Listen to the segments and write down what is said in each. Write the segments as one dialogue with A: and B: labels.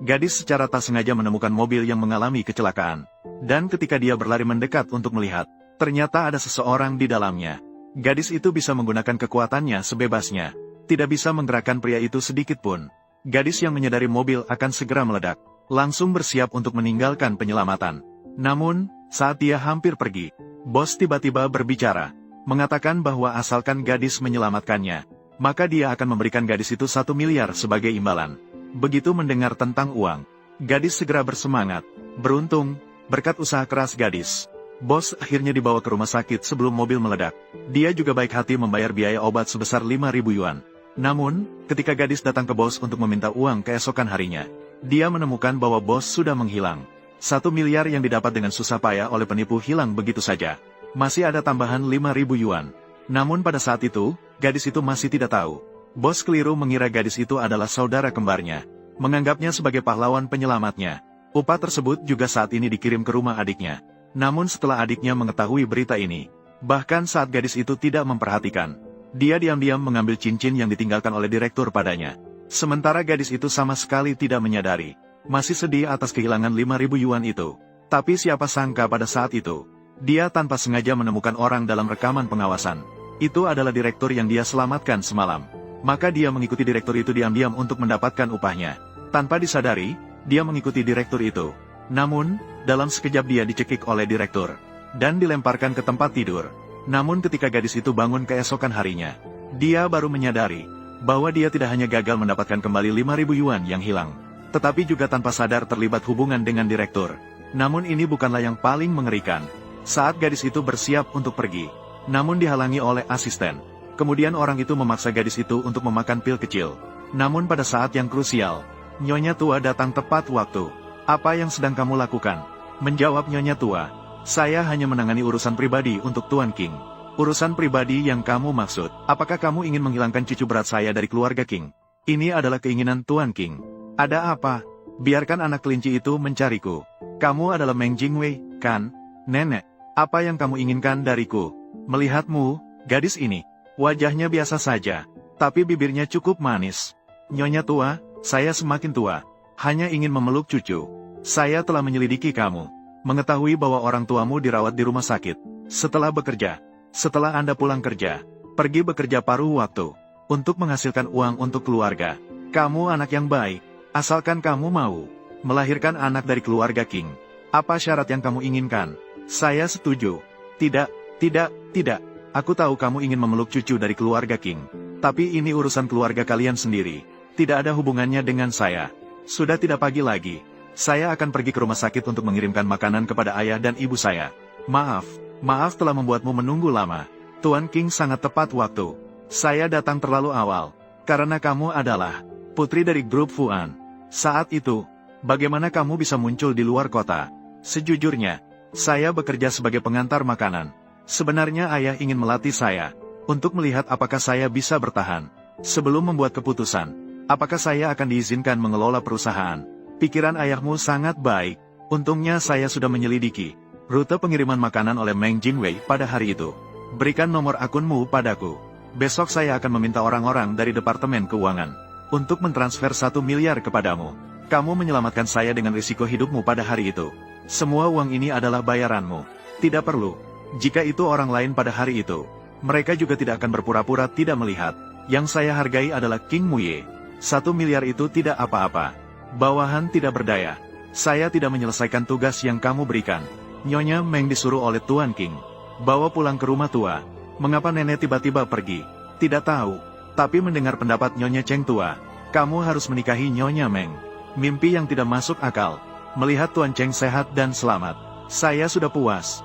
A: Gadis secara tak sengaja menemukan mobil yang mengalami kecelakaan. Dan ketika dia berlari mendekat untuk melihat, ternyata ada seseorang di dalamnya. Gadis itu bisa menggunakan kekuatannya sebebasnya. Tidak bisa menggerakkan pria itu sedikit pun. Gadis yang menyadari mobil akan segera meledak, langsung bersiap untuk meninggalkan penyelamatan. Namun, saat dia hampir pergi, bos tiba-tiba berbicara, mengatakan bahwa asalkan gadis menyelamatkannya, maka dia akan memberikan gadis itu 1 miliar sebagai imbalan. Begitu mendengar tentang uang, gadis segera bersemangat. Beruntung, berkat usaha keras gadis, bos akhirnya dibawa ke rumah sakit sebelum mobil meledak. Dia juga baik hati membayar biaya obat sebesar 5.000 yuan. Namun, ketika gadis datang ke bos untuk meminta uang keesokan harinya, dia menemukan bahwa bos sudah menghilang. 1 miliar yang didapat dengan susah payah oleh penipu hilang begitu saja. Masih ada tambahan 5.000 yuan. Namun pada saat itu, gadis itu masih tidak tahu. Bos keliru mengira gadis itu adalah saudara kembarnya, menganggapnya sebagai pahlawan penyelamatnya. Upah tersebut juga saat ini dikirim ke rumah adiknya. Namun setelah adiknya mengetahui berita ini, bahkan saat gadis itu tidak memperhatikan, dia diam-diam mengambil cincin yang ditinggalkan oleh direktur padanya. Sementara gadis itu sama sekali tidak menyadari, masih sedih atas kehilangan 5.000 yuan itu. Tapi siapa sangka pada saat itu, dia tanpa sengaja menemukan orang dalam rekaman pengawasan. Itu adalah direktur yang dia selamatkan semalam. Maka dia mengikuti direktur itu diam-diam untuk mendapatkan upahnya. Tanpa disadari, dia mengikuti direktur itu. Namun, dalam sekejap dia dicekik oleh direktur, dan dilemparkan ke tempat tidur. Namun ketika gadis itu bangun keesokan harinya, dia baru menyadari, bahwa dia tidak hanya gagal mendapatkan kembali 5.000 yuan yang hilang, tetapi juga tanpa sadar terlibat hubungan dengan direktur. Namun ini bukanlah yang paling mengerikan. Saat gadis itu bersiap untuk pergi, namun dihalangi oleh asisten. Kemudian orang itu memaksa gadis itu untuk memakan pil kecil. Namun pada saat yang krusial, Nyonya Tua datang tepat waktu. Apa yang sedang kamu lakukan? Menjawab Nyonya Tua, saya hanya menangani urusan pribadi untuk Tuan King. Urusan pribadi yang kamu maksud, apakah kamu ingin menghilangkan cucu berat saya dari keluarga King? Ini adalah keinginan Tuan King. Ada apa? Biarkan anak kelinci itu mencariku. Kamu adalah Meng Jingwei, kan? Nenek, apa yang kamu inginkan dariku? Melihatmu, gadis ini, wajahnya biasa saja, tapi bibirnya cukup manis. Nyonya Tua, saya semakin tua, hanya ingin memeluk cucu. Saya telah menyelidiki kamu, mengetahui bahwa orang tuamu dirawat di rumah sakit. Setelah bekerja, setelah Anda pulang kerja, pergi bekerja paruh waktu, untuk menghasilkan uang untuk keluarga. Kamu anak yang baik, asalkan kamu mau melahirkan anak dari keluarga King. Apa syarat yang kamu inginkan? Saya setuju. Tidak. Aku tahu kamu ingin memeluk cucu dari keluarga King. Tapi ini urusan keluarga kalian sendiri. Tidak ada hubungannya dengan saya. Sudah tidak pagi lagi. Saya akan pergi ke rumah sakit untuk mengirimkan makanan kepada ayah dan ibu saya. Maaf telah membuatmu menunggu lama. Tuan King sangat tepat waktu. Saya datang terlalu awal, karena kamu adalah putri dari grup Fuan. Saat itu, bagaimana kamu bisa muncul di luar kota? Sejujurnya, saya bekerja sebagai pengantar makanan. Sebenarnya ayah ingin melatih saya, untuk melihat apakah saya bisa bertahan. Sebelum membuat keputusan, apakah saya akan diizinkan mengelola perusahaan. Pikiran ayahmu sangat baik. Untungnya saya sudah menyelidiki rute pengiriman makanan oleh Meng Jingwei pada hari itu. Berikan nomor akunmu padaku. Besok saya akan meminta orang-orang dari Departemen Keuangan untuk mentransfer 1 miliar kepadamu. Kamu menyelamatkan saya dengan risiko hidupmu pada hari itu. Semua uang ini adalah bayaranmu. Tidak perlu. Jika itu orang lain pada hari itu, mereka juga tidak akan berpura-pura tidak melihat. Yang saya hargai adalah King Muye. 1 miliar itu tidak apa-apa. Bawahan tidak berdaya. Saya tidak menyelesaikan tugas yang kamu berikan. Nyonya Meng disuruh oleh Tuan King bawa pulang ke rumah tua. Mengapa nenek tiba-tiba pergi? Tidak tahu. Tapi mendengar pendapat Nyonya Cheng tua, kamu harus menikahi Nyonya Meng. Mimpi yang tidak masuk akal. Melihat Tuan Cheng sehat dan selamat, saya sudah puas.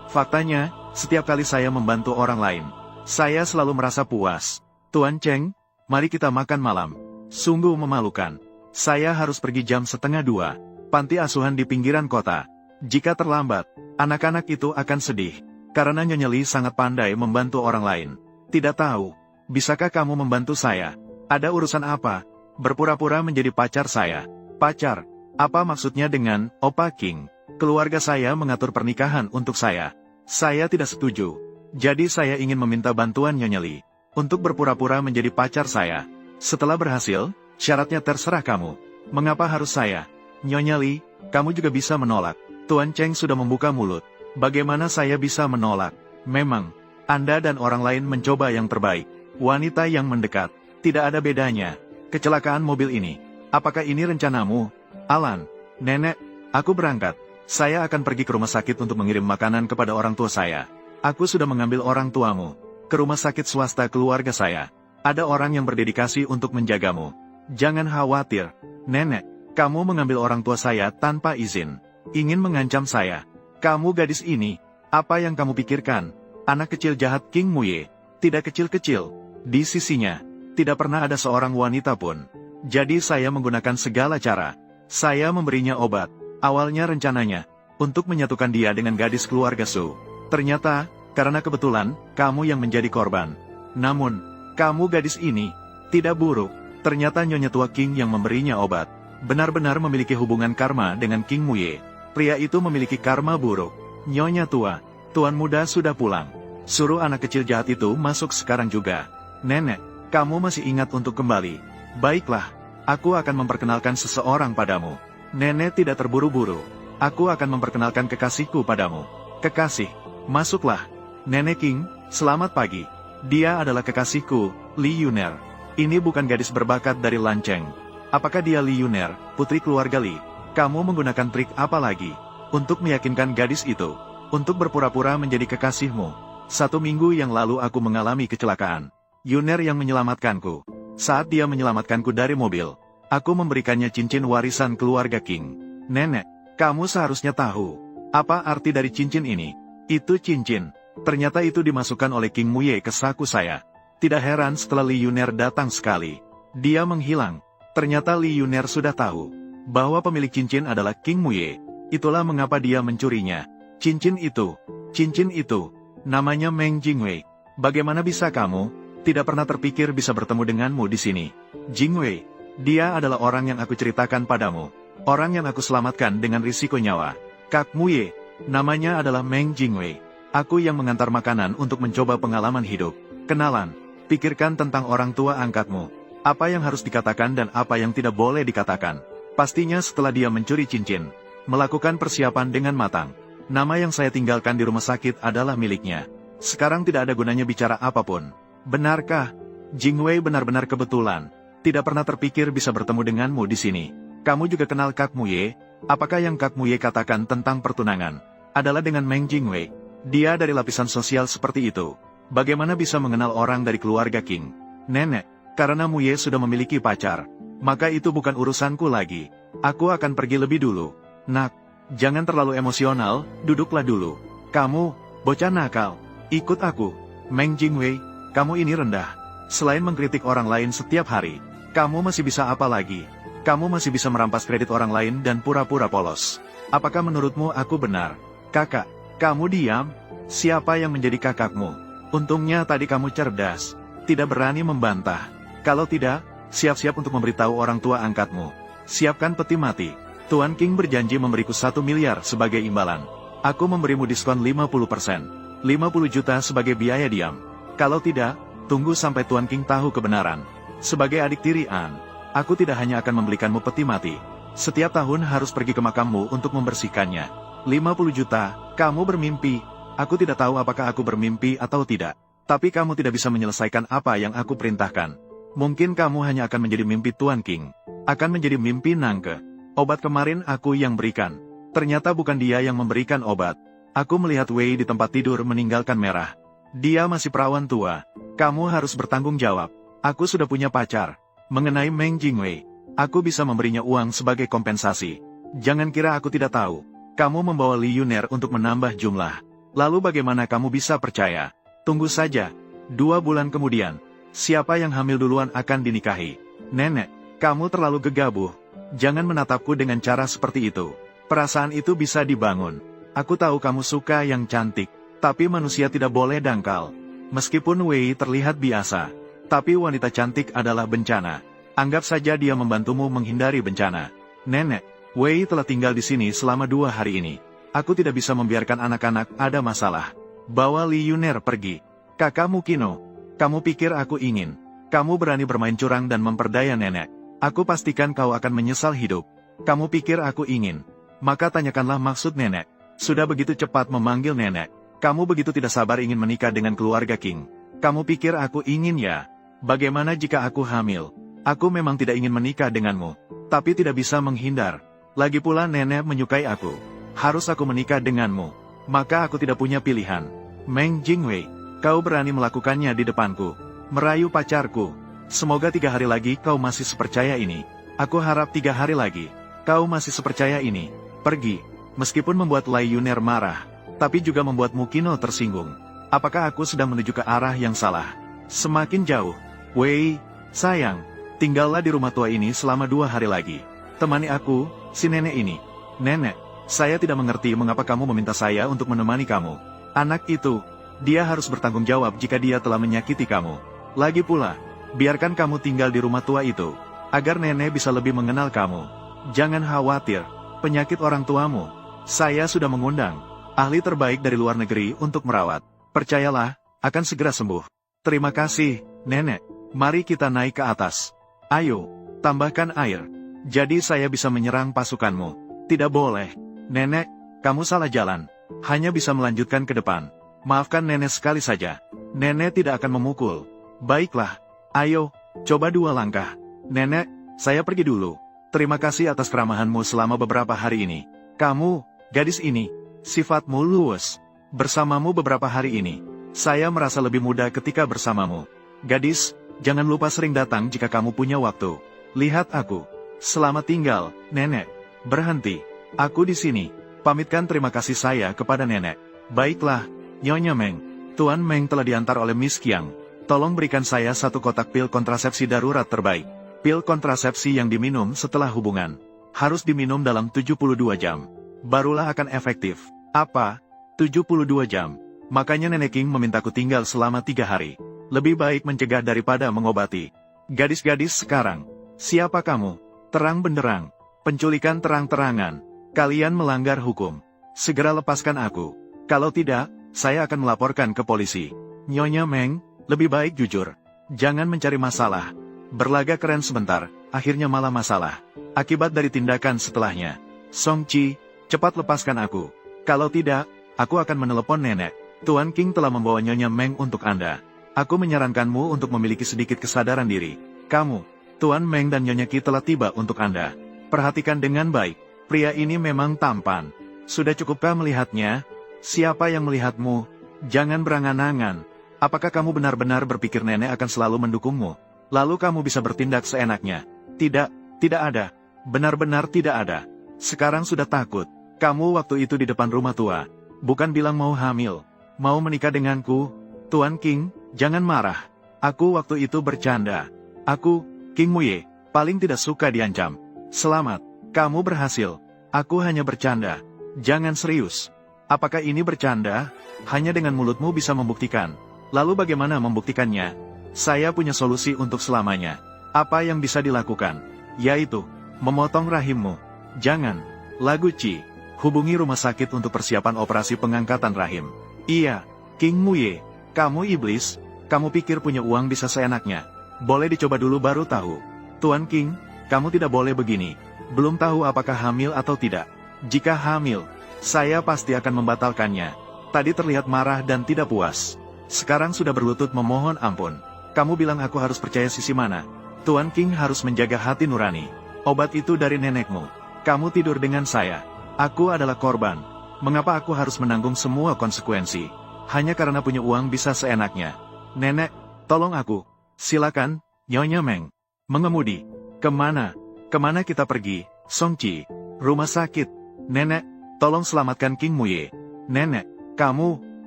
A: Faktanya, setiap kali saya membantu orang lain, saya selalu merasa puas. Tuan Cheng, mari kita makan malam. Sungguh memalukan. Saya harus pergi jam 1:30. Panti asuhan di pinggiran kota. Jika terlambat, anak-anak itu akan sedih. Karena Nyonya Li sangat pandai membantu orang lain. Tidak tahu, bisakah kamu membantu saya? Ada urusan apa? Berpura-pura menjadi pacar saya. Pacar? Apa maksudnya dengan Opa King? Keluarga saya mengatur pernikahan untuk saya. Saya tidak setuju. Jadi saya ingin meminta bantuan Nyonya Li untuk berpura-pura menjadi pacar saya. Setelah berhasil, syaratnya terserah kamu. Mengapa harus saya? Nyonya Li, kamu juga bisa menolak. Tuan Cheng sudah membuka mulut. Bagaimana saya bisa menolak? Memang, Anda dan orang lain mencoba yang terbaik. Wanita yang mendekat. Tidak ada bedanya. Kecelakaan mobil ini. Apakah ini rencanamu? Alan, Nenek, aku berangkat. Saya akan pergi ke rumah sakit untuk mengirim makanan kepada orang tua saya. Aku sudah mengambil orang tuamu ke rumah sakit swasta keluarga saya. Ada orang yang berdedikasi untuk menjagamu. Jangan khawatir. Nenek, kamu mengambil orang tua saya tanpa izin. Ingin mengancam saya. Kamu gadis ini. Apa yang kamu pikirkan? Anak kecil jahat King Muye. Tidak kecil-kecil. Di sisinya, tidak pernah ada seorang wanita pun. Jadi saya menggunakan segala cara. Saya memberinya obat. Awalnya rencananya, untuk menyatukan dia dengan gadis keluarga Su. Ternyata, karena kebetulan, kamu yang menjadi korban. Namun, kamu gadis ini, tidak buruk. Ternyata Nyonya Tua King yang memberinya obat. Benar-benar memiliki hubungan karma dengan King Muye. Pria itu memiliki karma buruk. Nyonya Tua, Tuan Muda sudah pulang. Suruh anak kecil jahat itu masuk sekarang juga. Nenek, kamu masih ingat untuk kembali. Baiklah, aku akan memperkenalkan seseorang padamu. Nenek tidak terburu-buru. Aku akan memperkenalkan kekasihku padamu. Kekasih, masuklah. Nenek King, selamat pagi. Dia adalah kekasihku, Li Yuner. Ini bukan gadis berbakat dari Lancheng. Apakah dia Li Yuner, putri keluarga Li? Kamu menggunakan trik apa lagi untuk meyakinkan gadis itu untuk berpura-pura menjadi kekasihmu? 1 minggu yang lalu aku mengalami kecelakaan. Yuner yang menyelamatkanku. Saat dia menyelamatkanku dari mobil, aku memberikannya cincin warisan keluarga King. Nenek, kamu seharusnya tahu. Apa arti dari cincin ini? Itu cincin. Ternyata itu dimasukkan oleh King Muye ke saku saya. Tidak heran setelah Li Yuner datang sekali. Dia menghilang. Ternyata Li Yuner sudah tahu bahwa pemilik cincin adalah King Muye. Itulah mengapa dia mencurinya. Cincin itu, namanya Meng Jingwei. Bagaimana bisa kamu tidak pernah terpikir bisa bertemu denganmu di sini? Jingwei, dia adalah orang yang aku ceritakan padamu. Orang yang aku selamatkan dengan risiko nyawa. Kak Muye, namanya adalah Meng Jingwei. Aku yang mengantar makanan untuk mencoba pengalaman hidup. Kenalan, pikirkan tentang orang tua angkatmu. Apa yang harus dikatakan dan apa yang tidak boleh dikatakan. Pastinya setelah dia mencuri cincin, melakukan persiapan dengan matang. Nama yang saya tinggalkan di rumah sakit adalah miliknya. Sekarang tidak ada gunanya bicara apapun. Benarkah? Jingwei benar-benar kebetulan. Tidak pernah terpikir bisa bertemu denganmu di sini. Kamu juga kenal Kak Muye? Apakah yang Kak Muye katakan tentang pertunangan adalah dengan Meng Jingwei? Dia dari lapisan sosial seperti itu. Bagaimana bisa mengenal orang dari keluarga King? Nenek, karena Muye sudah memiliki pacar, maka itu bukan urusanku lagi. Aku akan pergi lebih dulu. Nak, jangan terlalu emosional, duduklah dulu. Kamu, bocah nakal, ikut aku. Meng Jingwei, kamu ini rendah. Selain mengkritik orang lain setiap hari, kamu masih bisa apa lagi? Kamu masih bisa merampas kredit orang lain dan pura-pura polos. Apakah menurutmu aku benar? Kakak, kamu diam. Siapa yang menjadi kakakmu? Untungnya tadi kamu cerdas, tidak berani membantah. Kalau tidak, siap-siap untuk memberitahu orang tua angkatmu. Siapkan peti mati. Tuan King berjanji memberiku 1 miliar sebagai imbalan. Aku memberimu diskon 50%. 50 juta sebagai biaya diam. Kalau tidak, tunggu sampai Tuan King tahu kebenaran. Sebagai adik tiri An, aku tidak hanya akan membelikanmu peti mati. Setiap tahun harus pergi ke makammu untuk membersihkannya. 50 juta, kamu bermimpi. Aku tidak tahu apakah aku bermimpi atau tidak. Tapi kamu tidak bisa menyelesaikan apa yang aku perintahkan. Mungkin kamu hanya akan menjadi mimpi Tuan King. Akan menjadi mimpi Nangke. Obat kemarin aku yang berikan. Ternyata bukan dia yang memberikan obat. Aku melihat Wei di tempat tidur meninggalkan merah. Dia masih perawan tua. Kamu harus bertanggung jawab. Aku sudah punya pacar. Mengenai Meng Jingwei, aku bisa memberinya uang sebagai kompensasi. Jangan kira aku tidak tahu. Kamu membawa Li Yuner untuk menambah jumlah. Lalu bagaimana kamu bisa percaya? Tunggu saja. 2 bulan kemudian, siapa yang hamil duluan akan dinikahi. Nenek, kamu terlalu gegabah. Jangan menatapku dengan cara seperti itu. Perasaan itu bisa dibangun. Aku tahu kamu suka yang cantik. Tapi manusia tidak boleh dangkal. Meskipun Wei terlihat biasa, tapi wanita cantik adalah bencana. Anggap saja dia membantumu menghindari bencana. Nenek, Wei telah tinggal di sini selama 2 hari ini. Aku tidak bisa membiarkan anak-anak ada masalah. Bawa Li Yuner pergi. Kakakmu Kino, kamu pikir aku ingin? Kamu berani bermain curang dan memperdaya nenek. Aku pastikan kau akan menyesal hidup. Kamu pikir aku ingin? Maka tanyakanlah maksud nenek. Sudah begitu cepat memanggil nenek. Kamu begitu tidak sabar ingin menikah dengan keluarga King. Kamu pikir aku ingin ya? Bagaimana jika aku hamil? Aku memang tidak ingin menikah denganmu. Tapi tidak bisa menghindar. Lagi pula nenek menyukai aku. Harus aku menikah denganmu. Maka aku tidak punya pilihan. Meng Jingwei, kau berani melakukannya di depanku. Merayu pacarku. Semoga 3 hari lagi kau masih sepercaya ini. Aku harap 3 hari lagi. Kau masih sepercaya ini. Pergi. Meskipun membuat Lai Yuner marah, tapi juga membuat Mukino tersinggung. Apakah aku sedang menuju ke arah yang salah? Semakin jauh. Wei, sayang. Tinggallah di rumah tua ini selama 2 hari lagi. Temani aku, si nenek ini. Nenek, saya tidak mengerti mengapa kamu meminta saya untuk menemani kamu. Anak itu, dia harus bertanggung jawab jika dia telah menyakiti kamu. Lagi pula, biarkan kamu tinggal di rumah tua itu, agar nenek bisa lebih mengenal kamu. Jangan khawatir, penyakit orang tuamu. Saya sudah mengundang ahli terbaik dari luar negeri untuk merawat. Percayalah, akan segera sembuh. Terima kasih, nenek. Mari kita naik ke atas. Ayo, tambahkan air. Jadi saya bisa menyerang pasukanmu. Tidak boleh. Nenek, kamu salah jalan. Hanya bisa melanjutkan ke depan. Maafkan nenek sekali saja. Nenek tidak akan memukul. Baiklah. Ayo, coba 2 langkah. Nenek, saya pergi dulu. Terima kasih atas keramahanmu selama beberapa hari ini. Kamu, gadis ini, sifatmu luwes. Bersamamu beberapa hari ini, saya merasa lebih muda ketika bersamamu. Gadis, jangan lupa sering datang jika kamu punya waktu. Lihat aku. Selamat tinggal, nenek. Berhenti. Aku di sini. Pamitkan terima kasih saya kepada nenek. Baiklah, Nyonya Meng. Tuan Meng telah diantar oleh Miss Qiang. Tolong berikan saya 1 kotak pil kontrasepsi darurat terbaik. Pil kontrasepsi yang diminum setelah hubungan. Harus diminum dalam 72 jam. Barulah akan efektif. Apa? 72 jam. Makanya Nenek King memintaku tinggal selama 3 hari. Lebih baik mencegah daripada mengobati. Gadis-gadis sekarang. Siapa kamu? Terang benderang. Penculikan terang-terangan. Kalian melanggar hukum. Segera lepaskan aku. Kalau tidak, saya akan melaporkan ke polisi. Nyonya Meng, lebih baik jujur. Jangan mencari masalah. Berlaga keren sebentar, akhirnya malah masalah. Akibat dari tindakan setelahnya. Song Chi, cepat lepaskan aku. Kalau tidak, aku akan menelepon nenek. Tuan King telah membawa Nyonya Meng untuk Anda. Aku menyarankanmu untuk memiliki sedikit kesadaran diri. Kamu, Tuan Meng dan Nyonya Qi telah tiba untuk Anda. Perhatikan dengan baik. Pria ini memang tampan. Sudah cukupkah melihatnya? Siapa yang melihatmu? Jangan berangan-angan. Apakah kamu benar-benar berpikir nenek akan selalu mendukungmu? Lalu kamu bisa bertindak seenaknya. Tidak, tidak ada. Benar-benar tidak ada. Sekarang sudah takut. Kamu waktu itu di depan rumah tua. Bukan bilang mau hamil. Mau menikah denganku. Tuan King, jangan marah. Aku waktu itu bercanda. Aku, King Muye, paling tidak suka diancam. Selamat, kamu berhasil. Aku hanya bercanda. Jangan serius. Apakah ini bercanda? Hanya dengan mulutmu bisa membuktikan. Lalu bagaimana membuktikannya? Saya punya solusi untuk selamanya. Apa yang bisa dilakukan? Yaitu, memotong rahimmu. Jangan. Lagu Ci. Hubungi rumah sakit untuk persiapan operasi pengangkatan rahim. Iya, King Muye. Kamu iblis. Kamu pikir punya uang bisa seenaknya. Boleh dicoba dulu baru tahu. Tuan King, kamu tidak boleh begini. Belum tahu apakah hamil atau tidak. Jika hamil, saya pasti akan membatalkannya. Tadi terlihat marah dan tidak puas. Sekarang sudah berlutut memohon ampun. Kamu bilang aku harus percaya sisi mana? Tuan King harus menjaga hati nurani. Obat itu dari nenekmu. Kamu tidur dengan saya. Aku adalah korban. Mengapa aku harus menanggung semua konsekuensi? Hanya karena punya uang bisa seenaknya. Nenek, tolong aku. Silakan, Nyonya Meng. Mengemudi. Kemana? Kemana kita pergi? Song Chi. Rumah sakit. Nenek, tolong selamatkan King Muye. Nenek, kamu,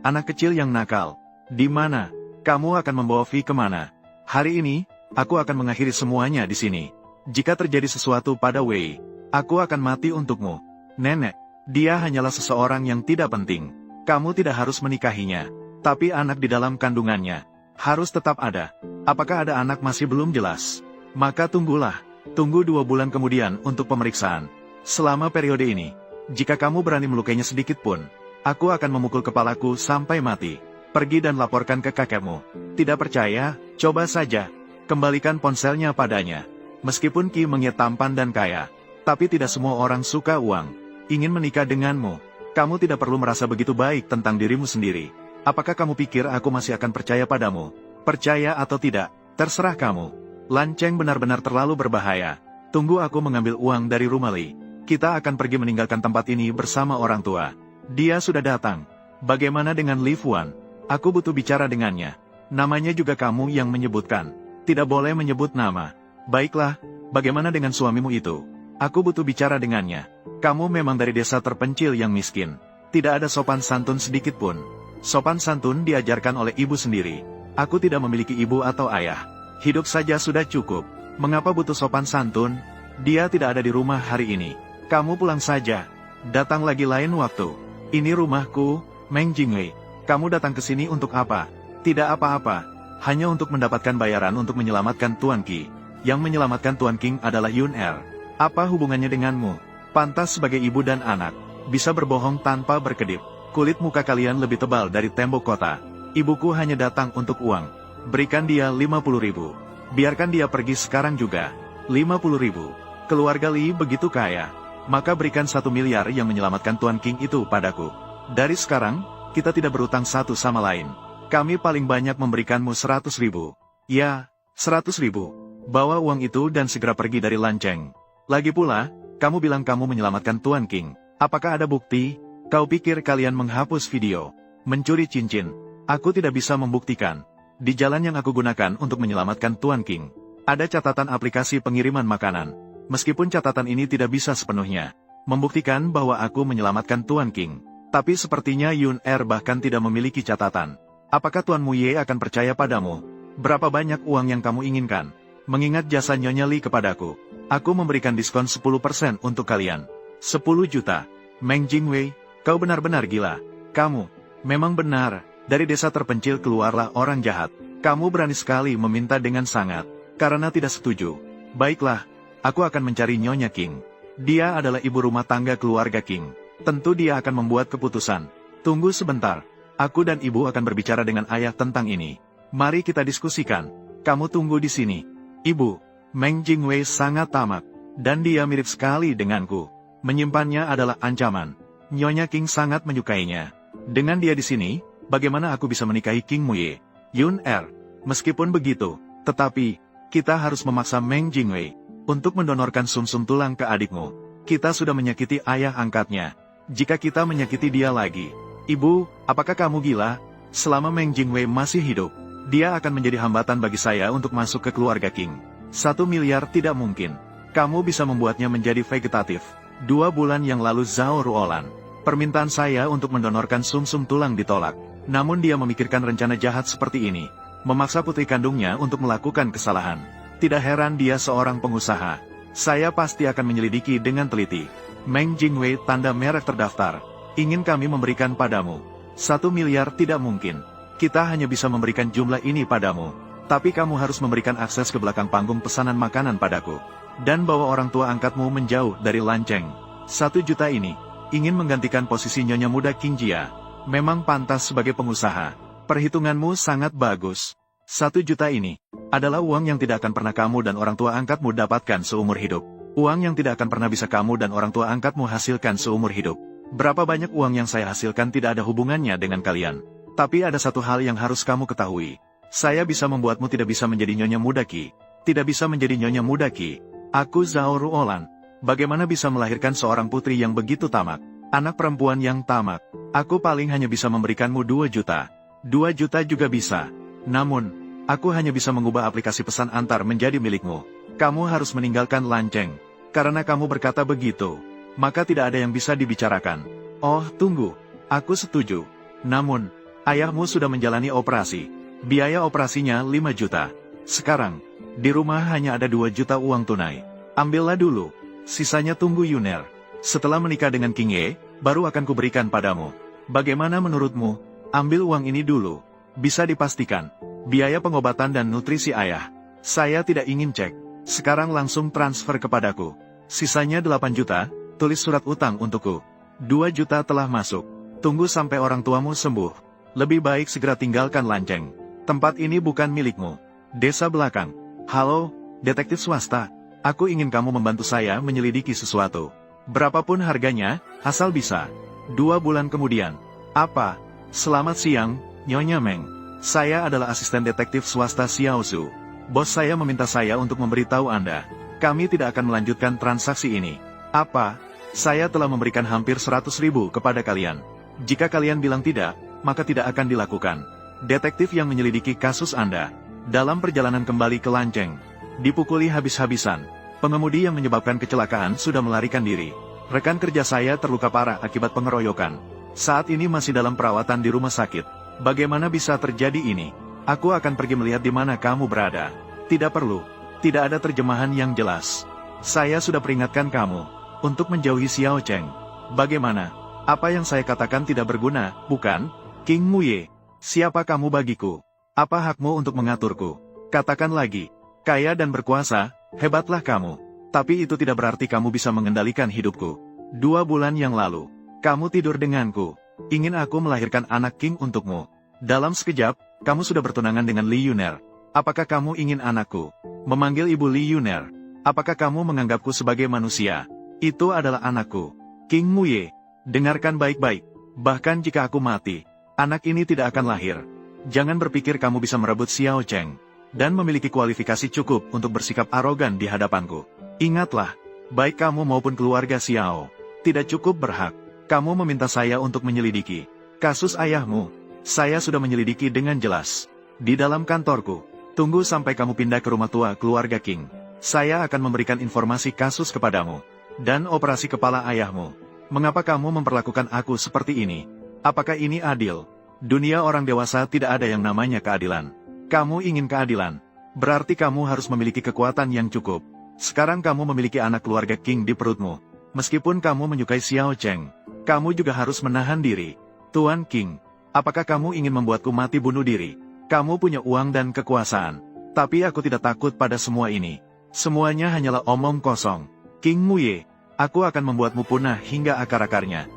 A: anak kecil yang nakal. Di mana? Kamu akan membawa Vi kemana? Hari ini, aku akan mengakhiri semuanya di sini. Jika terjadi sesuatu pada Wei, aku akan mati untukmu. Nenek, dia hanyalah seseorang yang tidak penting. Kamu tidak harus menikahinya. Tapi anak di dalam kandungannya harus tetap ada. Apakah ada anak masih belum jelas? Maka tunggulah. Tunggu 2 bulan kemudian untuk pemeriksaan. Selama periode ini, jika kamu berani melukainya sedikit pun, aku akan memukul kepalaku sampai mati. Pergi dan laporkan ke kakekmu. Tidak percaya? Coba saja. Kembalikan ponselnya padanya. Meskipun Ki Mengye tampan dan kaya, tapi tidak semua orang suka uang. Ingin menikah denganmu, kamu tidak perlu merasa begitu baik tentang dirimu sendiri. Apakah kamu pikir aku masih akan percaya padamu? Percaya atau tidak, terserah kamu. Lan Cheng benar-benar terlalu berbahaya. Tunggu aku mengambil uang dari rumah Li. Kita akan pergi meninggalkan tempat ini bersama orang tua. Dia sudah datang. Bagaimana dengan Li Fuan? Aku butuh bicara dengannya. Namanya juga kamu yang menyebutkan. Tidak boleh menyebut nama. Baiklah, bagaimana dengan suamimu itu? Aku butuh bicara dengannya. Kamu memang dari desa terpencil yang miskin. Tidak ada sopan santun sedikit pun. Sopan santun diajarkan oleh ibu sendiri. Aku tidak memiliki ibu atau ayah. Hidup saja sudah cukup. Mengapa butuh sopan santun? Dia tidak ada di rumah hari ini. Kamu pulang saja. Datang lagi lain waktu. Ini rumahku, Meng Jingwei. Kamu datang ke sini untuk apa? Tidak apa-apa. Hanya untuk mendapatkan bayaran untuk menyelamatkan Tuan Qi. Yang menyelamatkan Tuan King adalah Yun Er. Apa hubungannya denganmu? Pantas sebagai ibu dan anak. Bisa berbohong tanpa berkedip. Kulit muka kalian lebih tebal dari tembok kota. Ibuku hanya datang untuk uang. Berikan dia 50.000. Biarkan dia pergi sekarang juga. 50.000. Keluarga Li begitu kaya. Maka berikan 1 miliar yang menyelamatkan Tuan King itu padaku. Dari sekarang, kita tidak berutang satu sama lain. Kami paling banyak memberikanmu 100.000. Ya, 100.000. Bawa uang itu dan segera pergi dari Lan Cheng. Lagi pula, kamu bilang kamu menyelamatkan Tuan King. Apakah ada bukti? Kau pikir kalian menghapus video, mencuri cincin? Aku tidak bisa membuktikan. Di jalan yang aku gunakan untuk menyelamatkan Tuan King, ada catatan aplikasi pengiriman makanan. Meskipun catatan ini tidak bisa sepenuhnya membuktikan bahwa aku menyelamatkan Tuan King, tapi sepertinya Yun Er bahkan tidak memiliki catatan. Apakah Tuan Muye akan percaya padamu? Berapa banyak uang yang kamu inginkan? Mengingat jasa Nyonya Li kepadaku, aku memberikan diskon 10% untuk kalian. 10 juta. Meng Jingwei, kau benar-benar gila. Kamu, memang benar, dari desa terpencil keluarlah orang jahat. Kamu berani sekali meminta dengan sangat, karena tidak setuju. Baiklah, aku akan mencari Nyonya King. Dia adalah ibu rumah tangga keluarga King. Tentu dia akan membuat keputusan. Tunggu sebentar, aku dan ibu akan berbicara dengan ayah tentang ini. Mari kita diskusikan. Kamu tunggu di sini. Ibu, Meng Jingwei sangat tamak, dan dia mirip sekali denganku. Menyimpannya adalah ancaman. Nyonya King sangat menyukainya. Dengan dia di sini, bagaimana aku bisa menikahi King Muye? Yun Er, meskipun begitu, tetapi, kita harus memaksa Meng Jingwei untuk mendonorkan sumsum tulang ke adikmu. Kita sudah menyakiti ayah angkatnya. Jika kita menyakiti dia lagi, Ibu, apakah kamu gila? Selama Meng Jingwei masih hidup, dia akan menjadi hambatan bagi saya untuk masuk ke keluarga King. 1 miliar tidak mungkin. Kamu bisa membuatnya menjadi vegetatif. 2 bulan yang lalu Zhao Ruolan, permintaan saya untuk mendonorkan sumsum tulang ditolak. Namun dia memikirkan rencana jahat seperti ini. Memaksa putri kandungnya untuk melakukan kesalahan. Tidak heran dia seorang pengusaha. Saya pasti akan menyelidiki dengan teliti. Meng Jingwei tanda merek terdaftar. Ingin kami memberikan padamu. 1 miliar tidak mungkin. Kita hanya bisa memberikan jumlah ini padamu. Tapi kamu harus memberikan akses ke belakang panggung pesanan makanan padaku. Dan bawa orang tua angkatmu menjauh dari Lan Cheng. 1 juta ini, ingin menggantikan posisi Nyonya Muda King Jia. Memang pantas sebagai pengusaha. Perhitunganmu sangat bagus. 1 juta ini, adalah uang yang tidak akan pernah kamu dan orang tua angkatmu dapatkan seumur hidup. Uang yang tidak akan pernah bisa kamu dan orang tua angkatmu hasilkan seumur hidup. Berapa banyak uang yang saya hasilkan tidak ada hubungannya dengan kalian. Tapi ada satu hal yang harus kamu ketahui. Saya bisa membuatmu tidak bisa menjadi Nyonya Muda Qi. Tidak bisa menjadi Nyonya Muda Qi. Aku Zhao Ruolan. Bagaimana bisa melahirkan seorang putri yang begitu tamak? Anak perempuan yang tamak. Aku paling hanya bisa memberikanmu 2 juta. 2 juta juga bisa. Namun, aku hanya bisa mengubah aplikasi pesan antar menjadi milikmu. Kamu harus meninggalkan Lan Cheng. Karena kamu berkata begitu, maka tidak ada yang bisa dibicarakan. Oh, tunggu. Aku setuju. Namun, ayahmu sudah menjalani operasi. Biaya operasinya 5 juta. Sekarang, di rumah hanya ada 2 juta uang tunai. Ambillah dulu. Sisanya tunggu Yuner. Setelah menikah dengan King Ye, baru akan kuberikan padamu. Bagaimana menurutmu? Ambil uang ini dulu. Bisa dipastikan. Biaya pengobatan dan nutrisi ayah. Saya tidak ingin cek. Sekarang langsung transfer kepadaku. Sisanya 8 juta, tulis surat utang untukku. 2 juta telah masuk. Tunggu sampai orang tuamu sembuh. Lebih baik segera tinggalkan Lan Cheng. Tempat ini bukan milikmu. Desa belakang. Halo, detektif swasta. Aku ingin kamu membantu saya menyelidiki sesuatu. Berapapun harganya, asal bisa. 2 bulan kemudian. Apa? Selamat siang, Nyonya Meng. Saya adalah asisten detektif swasta Xiao Su. Bos saya meminta saya untuk memberitahu Anda. Kami tidak akan melanjutkan transaksi ini. Apa? Saya telah memberikan hampir 100.000 kepada kalian. Jika kalian bilang tidak, maka tidak akan dilakukan. Detektif yang menyelidiki kasus Anda. Dalam perjalanan kembali ke Lanceng, dipukuli habis-habisan. Pengemudi yang menyebabkan kecelakaan sudah melarikan diri. Rekan kerja saya terluka parah akibat pengeroyokan. Saat ini masih dalam perawatan di rumah sakit. Bagaimana bisa terjadi ini? Aku akan pergi melihat di mana kamu berada. Tidak perlu. Tidak ada terjemahan yang jelas. Saya sudah peringatkan kamu untuk menjauhi Xiao Cheng. Bagaimana? Apa yang saya katakan tidak berguna, bukan? King Muye, siapa kamu bagiku? Apa hakmu untuk mengaturku? Katakan lagi. Kaya dan berkuasa, hebatlah kamu. Tapi itu tidak berarti kamu bisa mengendalikan hidupku. 2 bulan yang lalu, kamu tidur denganku. Ingin aku melahirkan anak King untukmu. Dalam sekejap, kamu sudah bertunangan dengan Li Yuner. Apakah kamu ingin anakku? Memanggil ibu Li Yuner. Apakah kamu menganggapku sebagai manusia? Itu adalah anakku. King Muye, dengarkan baik-baik. Bahkan jika aku mati, anak ini tidak akan lahir. Jangan berpikir kamu bisa merebut Xiao Cheng dan memiliki kualifikasi cukup untuk bersikap arogan di hadapanku. Ingatlah, baik kamu maupun keluarga Xiao tidak cukup berhak. Kamu meminta saya untuk menyelidiki kasus ayahmu. Saya sudah menyelidiki dengan jelas di dalam kantorku. Tunggu sampai kamu pindah ke rumah tua keluarga King. Saya akan memberikan informasi kasus kepadamu dan operasi kepala ayahmu. Mengapa kamu memperlakukan aku seperti ini? Apakah ini adil? Dunia orang dewasa tidak ada yang namanya keadilan. Kamu ingin keadilan, berarti kamu harus memiliki kekuatan yang cukup. Sekarang kamu memiliki anak keluarga King di perutmu. Meskipun kamu menyukai Xiao Cheng, kamu juga harus menahan diri. Tuan King, apakah kamu ingin membuatku mati bunuh diri? Kamu punya uang dan kekuasaan. Tapi aku tidak takut pada semua ini. Semuanya hanyalah omong kosong. King Muye, aku akan membuatmu punah hingga akar-akarnya.